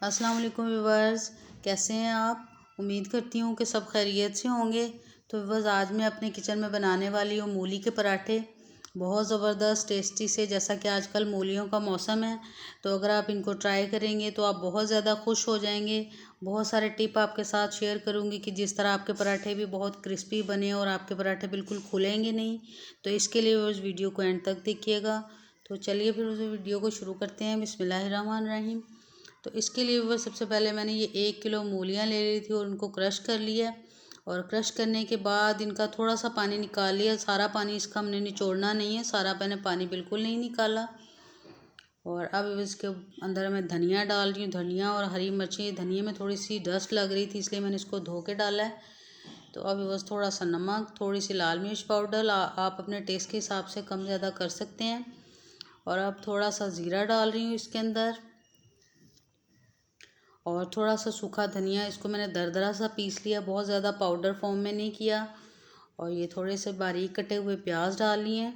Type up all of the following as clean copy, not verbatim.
अस्सलाम वालेकुम व्यूवर्स, कैसे हैं आप। उम्मीद करती हूँ कि सब खैरियत से होंगे। तो व्यूवर्स, आज मैं अपने किचन में बनाने वाली हूँ मूली के पराठे। बहुत ज़बरदस्त टेस्टी से, जैसा कि आजकल मूलियों का मौसम है, तो अगर आप इनको ट्राई करेंगे तो आप बहुत ज़्यादा खुश हो जाएंगे। बहुत सारे टिप आपके साथ शेयर करूँगी कि जिस तरह आपके पराठे भी बहुत क्रिस्पी बने और आपके पराठे बिल्कुल खुलेंगे नहीं। तो इसके लिए उस वीडियो को एंड तक देखिएगा। तो चलिए फिर उस वीडियो को शुरू करते हैं। बिस्मिल्लाहिर्रहमानिर्रहीम। तो इसके लिए वो सबसे पहले मैंने ये 1 किलो मूलियाँ ले ली थी और उनको क्रश कर लिया। और क्रश करने के बाद इनका थोड़ा सा पानी निकाल लिया। सारा पानी इसका हमने निचोड़ना नहीं है, सारा मैंने पानी बिल्कुल नहीं निकाला। और अब इसके अंदर मैं धनिया डाल रही हूँ, धनिया और हरी मिर्ची। धनिया में थोड़ी सी डस्ट लग रही थी, इसलिए मैंने इसको धो के डाला है। तो अब बस थोड़ा सा नमक, थोड़ी सी लाल मिर्च पाउडर, आप अपने टेस्ट के हिसाब से कम ज़्यादा कर सकते हैं। और अब थोड़ा सा ज़ीरा डाल रही हूँ इसके अंदर, और थोड़ा सा सूखा धनिया। इसको मैंने दरदरा सा पीस लिया, बहुत ज़्यादा पाउडर फॉर्म में नहीं किया। और ये थोड़े से बारीक कटे हुए प्याज डाल लिए,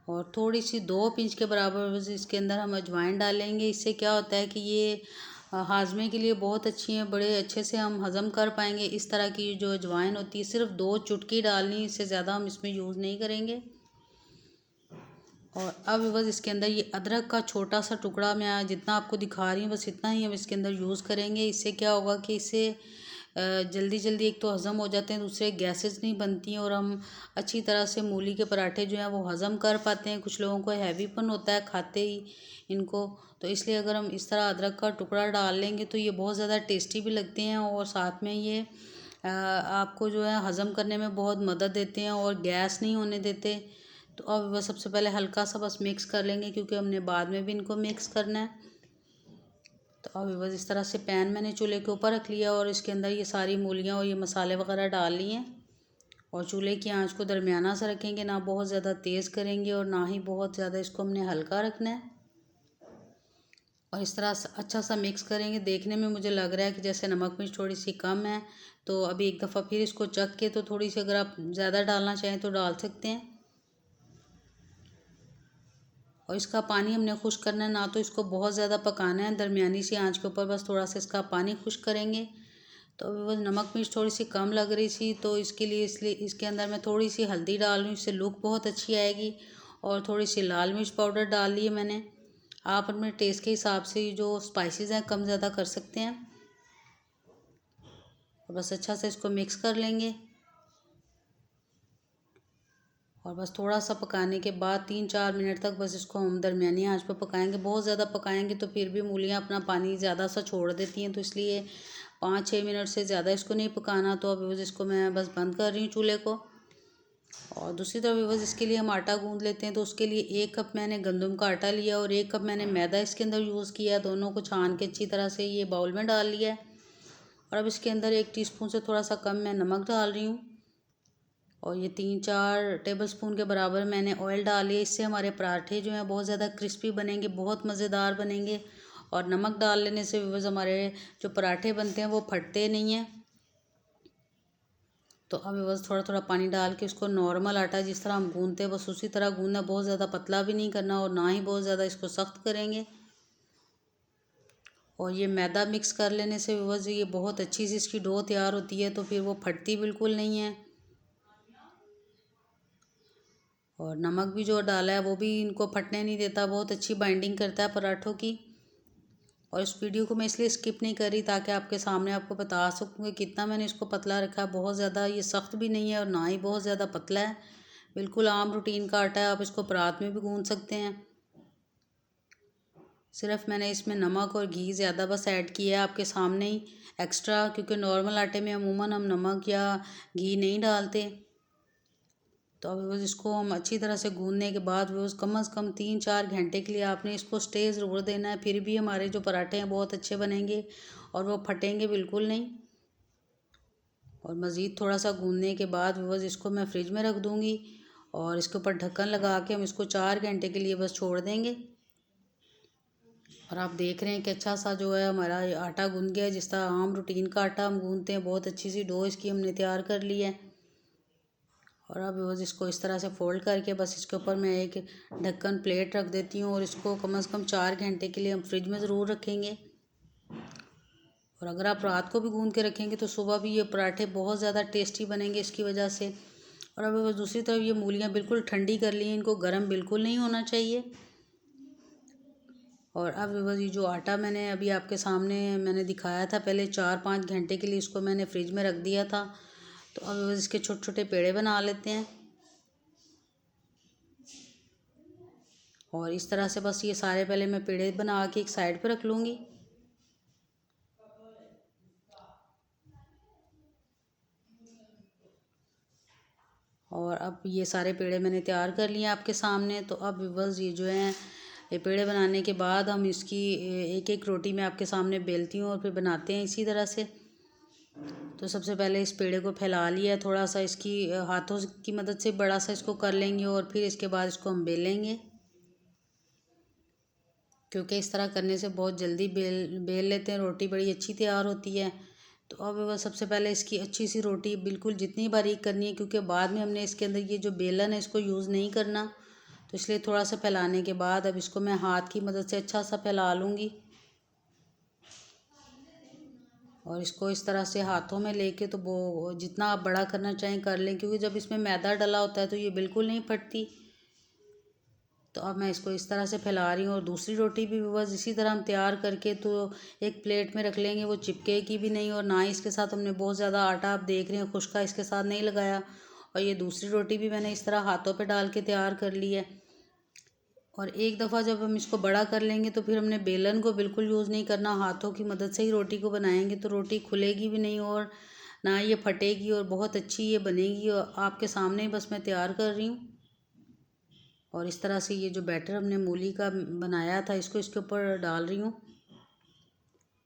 और थोड़ी सी 2 पिंच के बराबर इसके अंदर हम अजवाइन डालेंगे। इससे क्या होता है कि ये हाजमे के लिए बहुत अच्छी है, बड़े अच्छे से हम हज़म कर पाएंगे। इस तरह की जो अजवाइन होती है, सिर्फ 2 चुटकी डालनी, इससे ज़्यादा हम इसमें यूज़ नहीं करेंगे। और अब बस इसके अंदर ये अदरक का छोटा सा टुकड़ा, मैं जितना आपको दिखा रही हूँ बस इतना ही हम इसके अंदर यूज़ करेंगे। इससे क्या होगा कि इससे जल्दी जल्दी एक तो हज़म हो जाते हैं, दूसरे गैसेस नहीं बनती हैं, और हम अच्छी तरह से मूली के पराठे जो हैं वो हज़म कर पाते हैं। कुछ लोगों को हैवीपन होता है खाते ही इनको, तो इसलिए अगर हम इस तरह अदरक का टुकड़ा डाल लेंगे तो ये बहुत ज़्यादा टेस्टी भी लगते हैं, और साथ में ये आपको जो है हज़म करने में बहुत मदद देते हैं और गैस नहीं होने देते। तो अब बस सबसे पहले हल्का सा बस मिक्स कर लेंगे, क्योंकि हमने बाद में भी इनको मिक्स करना है। तो अब बस इस तरह से पैन मैंने चूल्हे के ऊपर रख लिया, और इसके अंदर ये सारी मूलियाँ और ये मसाले वगैरह डाल लिए। और चूल्हे की आंच को दरमियाना सा रखेंगे, ना बहुत ज़्यादा तेज़ करेंगे और ना ही बहुत ज़्यादा इसको हमने हल्का रखना है। और इस तरह अच्छा सा मिक्स करेंगे। देखने में मुझे लग रहा है कि जैसे नमक मिर्च थोड़ी सी कम है, तो अभी एक दफ़ा फिर इसको चख के, तो थोड़ी सी अगर आप ज़्यादा डालना चाहें तो डाल सकते हैं। और इसका पानी हमने खुश्क करना है, ना तो इसको बहुत ज़्यादा पकाना है, दरमियानी सी आंच के ऊपर बस थोड़ा सा इसका पानी खुश्क करेंगे। तो अभी बस नमक मिर्च थोड़ी सी कम लग रही थी, तो इसके लिए इसलिए इसके अंदर मैं थोड़ी सी हल्दी डाल रही हूँ, इससे लुक बहुत अच्छी आएगी। और थोड़ी सी लाल मिर्च पाउडर डाल ली है मैंने। आप अपने टेस्ट के हिसाब से जो स्पाइसेस हैं कम ज़्यादा कर सकते हैं। और बस अच्छा से इसको मिक्स कर लेंगे, और बस थोड़ा सा पकाने के बाद 3-4 मिनट तक बस इसको हम दरमियानी आंच पर पकाएंगे। बहुत ज़्यादा पकाएंगे तो फिर भी मूलियाँ अपना पानी ज़्यादा सा छोड़ देती हैं, तो इसलिए 5-6 मिनट से ज़्यादा इसको नहीं पकाना। तो अभी बस इसको मैं बस बंद कर रही हूँ चूल्हे को। और दूसरी तरफ बस इसके लिए हम आटा गूँध लेते हैं। तो उसके लिए 1 कप मैंने गंदम का आटा लिया और 1 कप मैंने मैदा इसके अंदर यूज़ किया। दोनों को छान के अच्छी तरह से ये बाउल में डाल लिया है। और अब इसके अंदर 1 टीस्पून से थोड़ा सा कम मैं नमक डाल रही हूँ, और ये 3-4 टेबल स्पून के बराबर मैंने ऑयल डाल लिया। इससे हमारे पराठे जो हैं बहुत ज़्यादा क्रिस्पी बनेंगे, बहुत मज़ेदार बनेंगे। और नमक डाल लेने से बस हमारे जो पराठे बनते हैं वो फटते नहीं हैं। तो अब बस थोड़ा थोड़ा पानी डाल के इसको नॉर्मल आटा जिस तरह हम गूँधते हैं बस उसी तरह गूँधना, बहुत ज़्यादा पतला भी नहीं करना और ना ही बहुत ज़्यादा इसको सख्त करेंगे। और ये मैदा मिक्स कर लेने से बस ये बहुत अच्छी सी इसकी डो तैयार होती है, तो फिर वो फटती बिल्कुल नहीं है। और नमक भी जो डाला है वो भी इनको फटने नहीं देता, बहुत अच्छी बाइंडिंग करता है पराठों की। और इस वीडियो को मैं इसलिए स्किप नहीं कर रही ताकि आपके सामने आपको बता सकूँ कि कितना मैंने इसको पतला रखा है। बहुत ज़्यादा ये सख्त भी नहीं है और ना ही बहुत ज़्यादा पतला है, बिल्कुल आम रूटीन का आटा है। आप इसको परात में भी गूँध सकते हैं। सिर्फ मैंने इसमें नमक और घी ज़्यादा बस ऐड किया है आपके सामने ही एक्स्ट्रा, क्योंकि नॉर्मल आटे में अमूमन हम नमक या घी नहीं डालते। तो अब बस इसको हम अच्छी तरह से गूँधने के बाद बस कम से कम 3-4 घंटे के लिए आपने इसको स्टे ज़रूर देना है, फिर भी हमारे जो पराठे हैं बहुत अच्छे बनेंगे और वो फटेंगे बिल्कुल नहीं। और मज़ीद थोड़ा सा गूँधने के बाद बस इसको मैं फ्रिज में रख दूँगी, और इसके ऊपर ढक्कन लगा के हम इसको 4 घंटे के लिए बस छोड़ देंगे। और आप देख रहे हैं कि अच्छा सा जो है हमारा आटा गूँध गया है, जिस तरह आम रूटीन का आटा हम गूँधते हैं। बहुत अच्छी सी डो इसकी हमने तैयार कर ली है। और अब बस इसको इस तरह से फ़ोल्ड करके बस इसके ऊपर मैं एक ढक्कन प्लेट रख देती हूँ और इसको कम से कम 4 घंटे के लिए हम फ्रिज में ज़रूर रखेंगे। और अगर आप रात को भी गूंद के रखेंगे तो सुबह भी ये पराठे बहुत ज़्यादा टेस्टी बनेंगे इसकी वजह से। और अब बस दूसरी तरफ ये मूलियाँ बिल्कुल ठंडी कर ली हैं, इनको गर्म बिल्कुल नहीं होना चाहिए। और अब बस ये जो आटा मैंने अभी आपके सामने मैंने दिखाया था, पहले 4-5 घंटे के लिए इसको मैंने फ्रिज में रख दिया था। तो अब बस इसके छोटे छोटे पेड़े बना लेते हैं। और इस तरह से बस ये सारे पहले मैं पेड़े बना के एक साइड पे रख लूँगी। और अब ये सारे पेड़े मैंने तैयार कर लिए आपके सामने। तो अब बस ये जो है ये पेड़े बनाने के बाद हम इसकी एक एक रोटी मैं आपके सामने बेलती हूँ और फिर बनाते हैं इसी तरह से। तो सबसे पहले इस पेड़े को फैला लिया, थोड़ा सा इसकी हाथों की मदद से बड़ा सा इसको कर लेंगे और फिर इसके बाद इसको हम बेलेंगे, क्योंकि इस तरह करने से बहुत जल्दी बेल लेते हैं, रोटी बड़ी अच्छी तैयार होती है। तो अब बस सबसे पहले इसकी अच्छी सी रोटी बिल्कुल जितनी बारीक करनी है, क्योंकि बाद में हमने इसके अंदर ये जो बेलन है इसको यूज़ नहीं करना, तो इसलिए थोड़ा सा फैलाने के बाद अब इसको मैं हाथ की मदद से अच्छा सा फैला लूँगी। और इसको इस तरह से हाथों में लेके तो वो जितना आप बड़ा करना चाहें कर लें, क्योंकि जब इसमें मैदा डला होता है तो ये बिल्कुल नहीं फटती। तो अब मैं इसको इस तरह से फैला रही हूँ। और दूसरी रोटी भी बस इसी तरह हम तैयार करके तो एक प्लेट में रख लेंगे, वो चिपकेगी भी नहीं और ना ही इसके साथ हमने बहुत ज़्यादा आटा, आप देख रहे हैं, खुश्का इसके साथ नहीं लगाया। और ये दूसरी रोटी भी मैंने इस तरह हाथों पे डाल के तैयार कर ली है। और एक दफ़ा जब हम इसको बड़ा कर लेंगे तो फिर हमने बेलन को बिल्कुल यूज़ नहीं करना, हाथों की मदद से ही रोटी को बनाएंगे तो रोटी खुलेगी भी नहीं और ना ये फटेगी और बहुत अच्छी ये बनेगी। और आपके सामने ही बस मैं तैयार कर रही हूँ। और इस तरह से ये जो बैटर हमने मूली का बनाया था इसको इसके ऊपर डाल रही हूँ।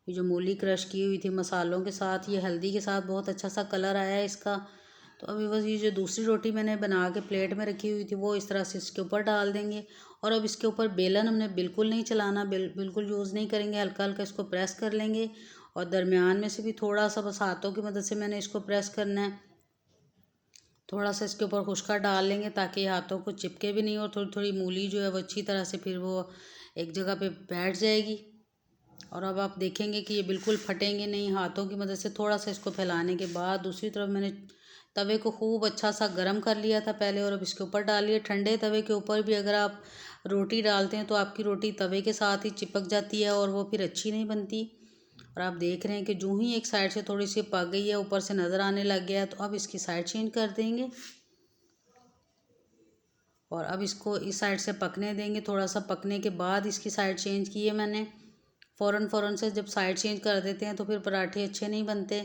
ये जो मूली क्रश की हुई थी मसालों के साथ, ये हल्दी के साथ बहुत अच्छा सा कलर आया है इसका। तो अभी बस ये जो दूसरी रोटी मैंने बना के प्लेट में रखी हुई थी वो इस तरह से इसके ऊपर डाल देंगे। और अब इसके ऊपर बेलन हमने बिल्कुल नहीं चलाना, बिल्कुल यूज़ नहीं करेंगे, हल्का हल्का इसको प्रेस कर लेंगे। और दरमियान में से भी थोड़ा सा बस हाथों की मदद से मैंने इसको प्रेस करना है। थोड़ा सा इसके ऊपर खुश्का डाल लेंगे ताकि हाथों को चिपके भी नहीं और थोड़ी थोड़ी मूली जो है वो अच्छी तरह से फिर वो एक जगह पे बैठ जाएगी। और अब आप देखेंगे कि ये बिल्कुल फटेंगे नहीं। हाथों की मदद से थोड़ा सा इसको फैलाने के बाद दूसरी तरफ मैंने तवे को खूब अच्छा सा गर्म कर लिया था पहले और अब इसके ऊपर डालिए। ठंडे तवे के ऊपर भी अगर आप रोटी डालते हैं तो आपकी रोटी तवे के साथ ही चिपक जाती है और वो फिर अच्छी नहीं बनती। और आप देख रहे हैं कि जो ही एक साइड से थोड़ी सी पक गई है, ऊपर से नज़र आने लग गया है, तो अब इसकी साइड चेंज कर देंगे। और अब इसको इस साइड से पकने देंगे, थोड़ा सा पकने के बाद इसकी साइड चेंज की है मैंने। फ़ौरन से जब साइड चेंज कर देते हैं तो फिर पराठे अच्छे नहीं बनते।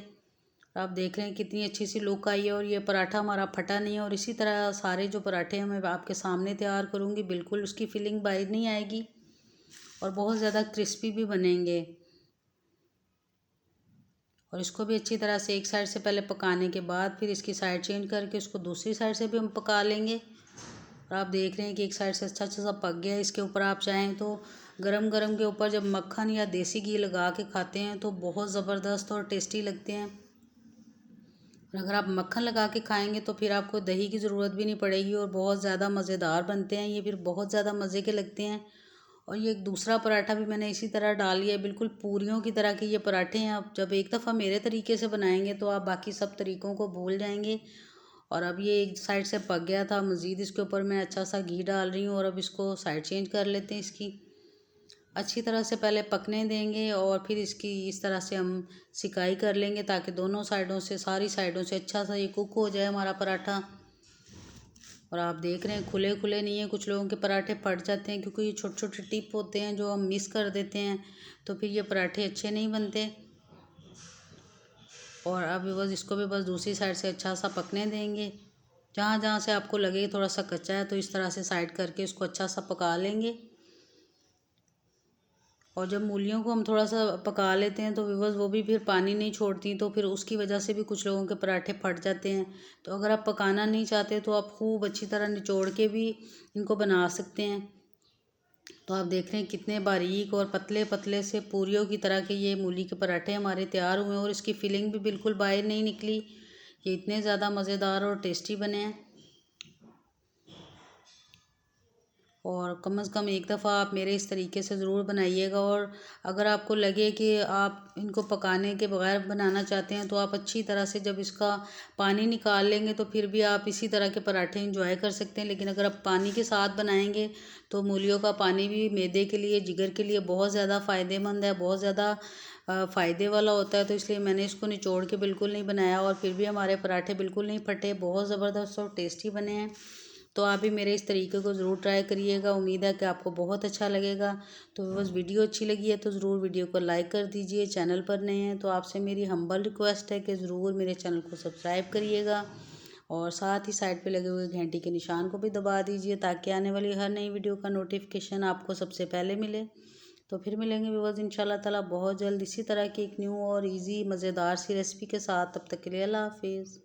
आप देख रहे हैं कितनी अच्छी सी लुक आई है और ये पराठा हमारा फटा नहीं है। और इसी तरह सारे जो पराठे हैं मैं आपके सामने तैयार करूँगी, बिल्कुल उसकी फिलिंग बाहर नहीं आएगी और बहुत ज़्यादा क्रिस्पी भी बनेंगे। और इसको भी अच्छी तरह से एक साइड से पहले पकाने के बाद फिर इसकी साइड चेंज करके इसको दूसरी साइड से भी हम पका लेंगे। और आप देख रहे हैं कि एक साइड से अच्छा अच्छा सा पक गया है। इसके ऊपर आप चाहें तो गरम गरम के ऊपर जब मक्खन या देसी घी लगा के खाते हैं तो बहुत ज़बरदस्त और टेस्टी लगते हैं। और अगर आप मक्खन लगा के खाएंगे तो फिर आपको दही की ज़रूरत भी नहीं पड़ेगी और बहुत ज़्यादा मज़ेदार बनते हैं ये, फिर बहुत ज़्यादा मज़े के लगते हैं। और ये एक दूसरा पराठा भी मैंने इसी तरह डाल लिया है, बिल्कुल पूरियों की तरह के ये पराठे हैं। आप जब एक दफ़ा मेरे तरीके से बनाएंगे तो आप बाकी सब तरीक़ों को भूल जाएंगे। और अब ये एक साइड से पक गया था, मज़ीद इसके ऊपर मैं अच्छा सा घी डाल रही हूँ और अब इसको साइड चेंज कर लेते हैं। इसकी अच्छी तरह से पहले पकने देंगे और फिर इसकी इस तरह से हम सिकाई कर लेंगे ताकि दोनों साइडों से, सारी साइडों से अच्छा सा ये कुक हो जाए हमारा पराठा। और आप देख रहे हैं खुले खुले नहीं है, कुछ लोगों के पराठे फट जाते हैं क्योंकि ये छोटे छोटे टिप होते हैं जो हम मिस कर देते हैं, तो फिर ये पराठे अच्छे नहीं बनते। और अब बस इसको भी बस दूसरी साइड से अच्छा सा पकने देंगे। जहाँ जहाँ से आपको लगे थोड़ा सा कच्चा है तो इस तरह से साइड करके इसको अच्छा सा पका लेंगे। और जब मूलियों को हम थोड़ा सा पका लेते हैं तो बस वो भी फिर पानी नहीं छोड़ती, तो फिर उसकी वजह से भी कुछ लोगों के पराठे फट जाते हैं। तो अगर आप पकाना नहीं चाहते तो आप खूब अच्छी तरह निचोड़ के भी इनको बना सकते हैं। तो आप देख रहे हैं कितने बारीक और पतले पतले से पूरियों की तरह के ये मूली के पराठे हमारे तैयार हुए हैं और इसकी फिलिंग भी बिल्कुल बाहर नहीं निकली। ये इतने ज़्यादा मज़ेदार और टेस्टी बने हैं। और कम से कम एक दफ़ा आप मेरे इस तरीके से ज़रूर बनाइएगा। और अगर आपको लगे कि आप इनको पकाने के बगैर बनाना चाहते हैं तो आप अच्छी तरह से जब इसका पानी निकाल लेंगे तो फिर भी आप इसी तरह के पराठे इंजॉय कर सकते हैं। लेकिन अगर आप पानी के साथ बनाएंगे तो मूलियों का पानी भी मैदे के लिए, जिगर के लिए बहुत ज़्यादा फ़ायदेमंद है, बहुत ज़्यादा फ़ायदे वाला होता है। तो इसलिए मैंने इसको निचोड़ के बिल्कुल नहीं बनाया और फिर भी हमारे पराठे बिल्कुल नहीं फटे, बहुत ज़बरदस्त और टेस्टी बने हैं। तो आप भी मेरे इस तरीके को ज़रूर ट्राई करिएगा। उम्मीद है कि आपको बहुत अच्छा लगेगा। तो बस वीडियो अच्छी लगी है तो ज़रूर वीडियो को लाइक कर दीजिए। चैनल पर नए हैं तो आपसे मेरी हम्बल रिक्वेस्ट है कि ज़रूर मेरे चैनल को सब्सक्राइब करिएगा और साथ ही साइड पे लगे हुए घंटी के निशान को भी दबा दीजिए ताकि आने वाली हर नई वीडियो का नोटिफिकेशन आपको सबसे पहले मिले। तो फिर मिलेंगे व्यूअर्स इंशाल्लाह ताला बहुत जल्द इसी तरह की एक न्यू और इजी मज़ेदार सी रेसिपी के साथ। तब तक के लिए अल्लाह हाफिज़।